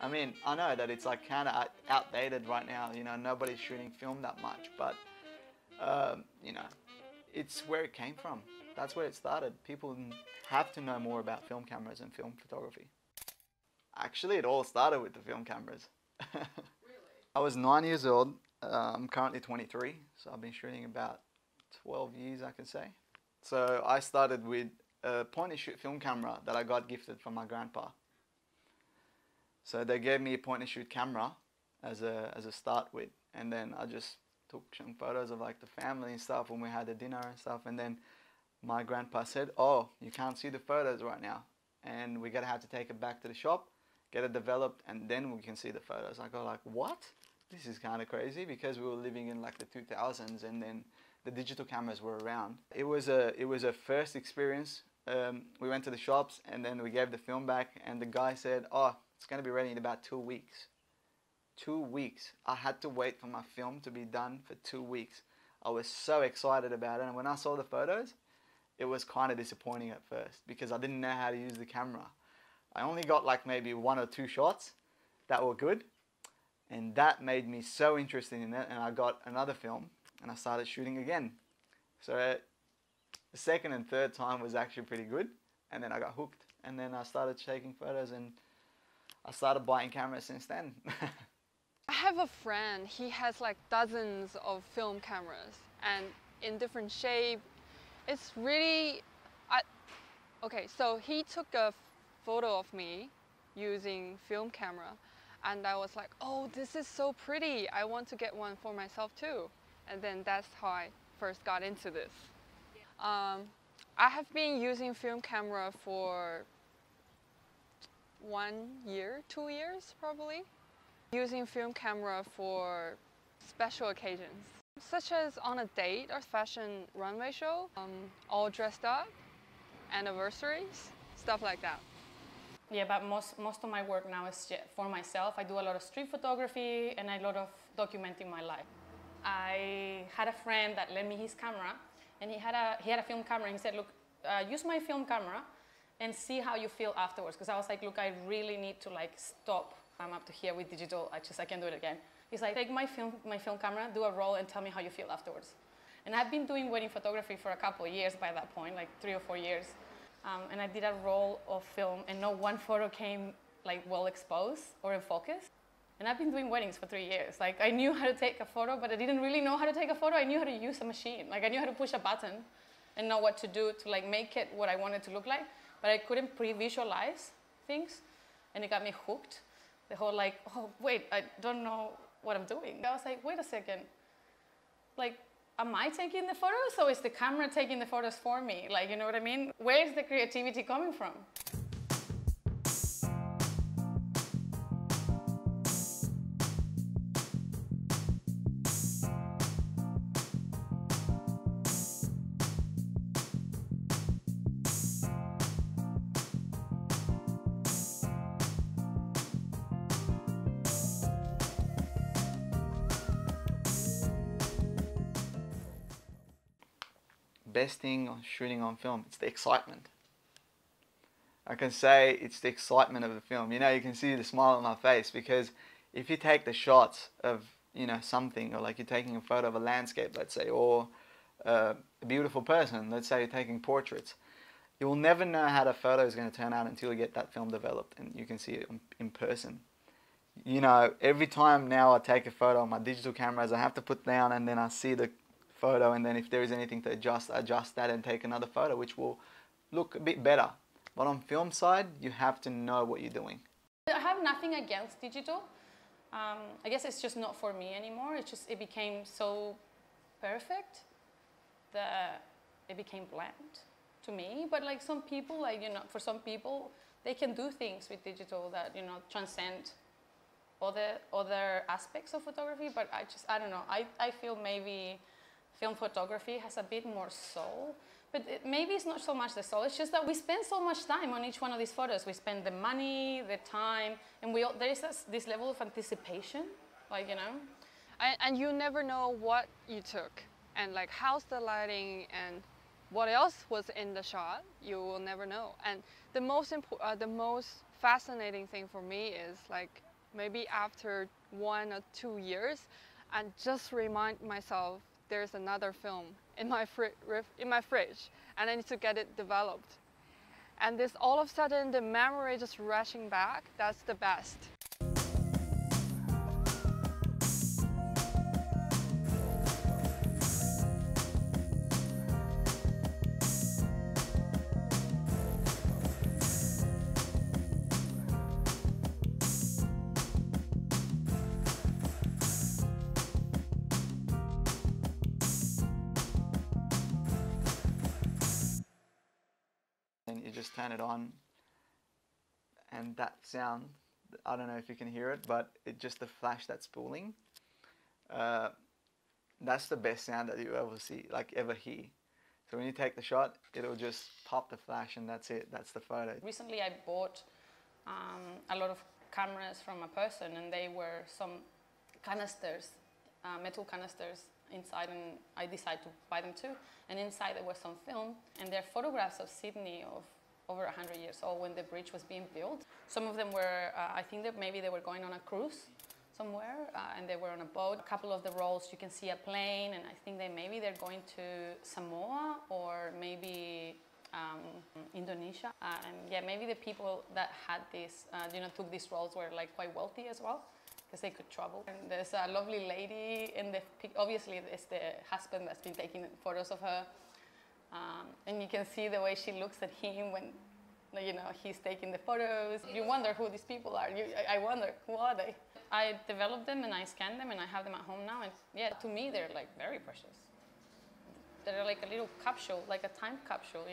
I mean, I know that it's like kind of outdated right now, you know, nobody's shooting film that much, but, you know, it's where it came from. That's where it started. People have to know more about film cameras and film photography. Actually, it all started with the film cameras. Really? I was 9 years old. I'm currently 23, so I've been shooting about 12 years, I can say. So I started with a point-and-shoot film camera that I got gifted from my grandpa. So they gave me a point-and-shoot camera as a start with, and then I just took some photos of like the family and stuff when we had the dinner and stuff, and then my grandpa said, "Oh, you can't see the photos right now, and we're gonna have to take it back to the shop, get it developed, and then we can see the photos." I go like, "What? This is kind of crazy," because we were living in like the 2000s, and then the digital cameras were around. It was a first experience. We went to the shops, and then we gave the film back, and the guy said, "Oh, it's gonna be ready in about 2 weeks." 2 weeks. I had to wait for my film to be done for 2 weeks. I was so excited about it, and when I saw the photos, it was kind of disappointing at first because I didn't know how to use the camera. I only got like maybe 1 or 2 shots that were good, and that made me so interested in it, and I got another film and I started shooting again. So the second and third time was actually pretty good, and then I got hooked, and then I started taking photos, and I started buying cameras since then. I have a friend, he has like dozens of film cameras and in different shape. It's really, okay, so he took a photo of me using film camera, and I was like, oh, this is so pretty. I want to get one for myself too. And then that's how I first got into this. I have been using film camera for 1 year, 2 years probably. Using film camera for special occasions, such as on a date or fashion runway show, all dressed up, anniversaries, stuff like that. Yeah, but most of my work now is for myself. I do a lot of street photography and a lot of documenting my life. I had a friend that lent me his camera, and he had a film camera, and he said, look, use my film camera and see how you feel afterwards. Because I was like, look, I really need to like stop. I'm up to here with digital, I can't do it again. He's like, take my film camera, do a roll, and tell me how you feel afterwards. And I've been doing wedding photography for a couple of years by that point, like 3 or 4 years. And I did a roll of film, and no one photo came like well exposed or in focus. And I've been doing weddings for 3 years. Like I knew how to take a photo, but I didn't really know how to take a photo. I knew how to use a machine. Like I knew how to push a button and know what to do to like make it what I wanted to look like, but I couldn't pre-visualize things, and it got me hooked. The whole like, oh wait, I don't know what I'm doing. I was like, wait a second, like, am I taking the photos, or is the camera taking the photos for me? Like, you know what I mean? Where is the creativity coming from? Best thing on shooting on film, it's the excitement. I can say it's the excitement of the film. You know, you can see the smile on my face, because if you take the shots of, you know, something, or like you're taking a photo of a landscape, let's say, or a beautiful person, let's say you're taking portraits, you'll never know how the photo is going to turn out until you get that film developed and you can see it in person. You know, every time now I take a photo on my digital cameras, I have to put down, and then I see the photo, and then if there is anything to adjust that and take another photo, which will look a bit better. But on film side, you have to know what you're doing. I have nothing against digital. I guess it's just not for me anymore. It became so perfect that it became bland to me. But like some people, like, you know, for some people, they can do things with digital that, you know, transcend other aspects of photography. But I don't know. I feel maybe film photography has a bit more soul, but maybe it's not so much the soul, it's just that we spend so much time on each one of these photos. We spend the money, the time, and there is this level of anticipation, like, you know. And you never know what you took, and like how's the lighting, and what else was in the shot, you will never know. And the most fascinating thing for me is like maybe after 1 or 2 years, and just remind myself there's another film in my fridge, and I need to get it developed. And this all of a sudden, the memory just rushing back, that's the best. And you just turn it on, and that sound, I don't know if you can hear it, but it's just the flash that's spooling. That's the best sound that you ever see, like ever hear. So when you take the shot, it'll just pop the flash, and that's it. That's the photo. Recently I bought a lot of cameras from a person, and they were some canisters, metal canisters inside, and I decided to buy them too. And inside there was some film, and they're photographs of Sydney of over 100 years old when the bridge was being built. Some of them were, I think that maybe they were going on a cruise somewhere, and they were on a boat. A couple of the rolls you can see a plane, and I think maybe they're going to Samoa or maybe Indonesia. And yeah, maybe the people that had this, took these rolls were like quite wealthy as well, because they could travel. And there's a lovely lady in the obviously it's the husband that's been taking photos of her, and you can see the way she looks at him when he's taking the photos. You wonder who these people are. I wonder, who are they? I developed them and I scanned them and I have them at home now, and yeah, to me they're like very precious. They're like a little capsule, like a time capsule,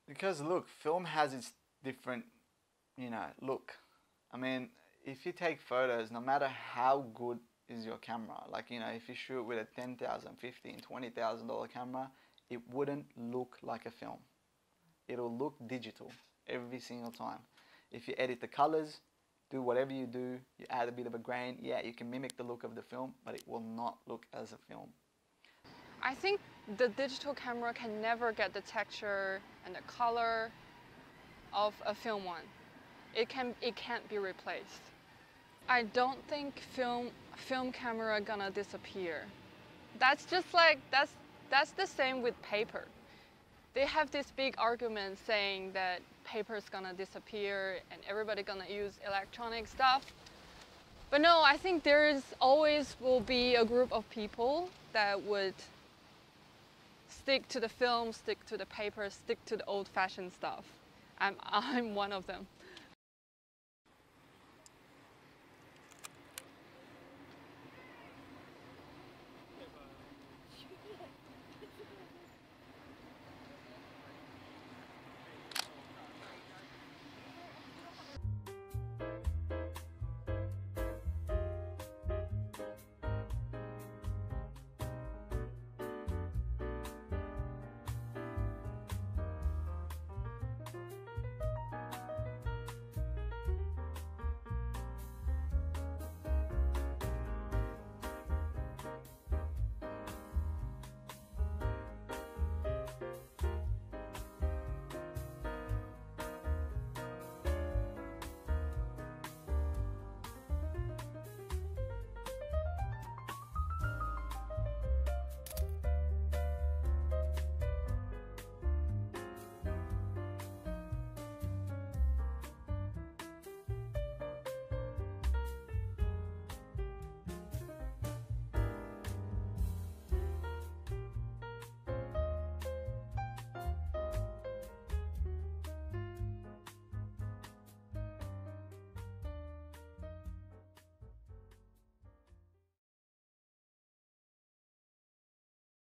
Because look, film has its different, look. I mean, if you take photos, no matter how good is your camera, like, if you shoot with a $10,000, $15,000, $20,000 camera, it wouldn't look like a film. It'll look digital every single time. If you edit the colors, do whatever you do, you add a bit of a grain, yeah, you can mimic the look of the film, but it will not look as a film. I think the digital camera can never get the texture and the color of a film one. It can't be replaced. I don't think film camera gonna disappear. That's just like that's the same with paper. They have this big argument saying that paper is gonna disappear and everybody gonna use electronic stuff. But no, I think there's always will be a group of people that would stick to the film, stick to the paper, stick to the old-fashioned stuff. I'm one of them.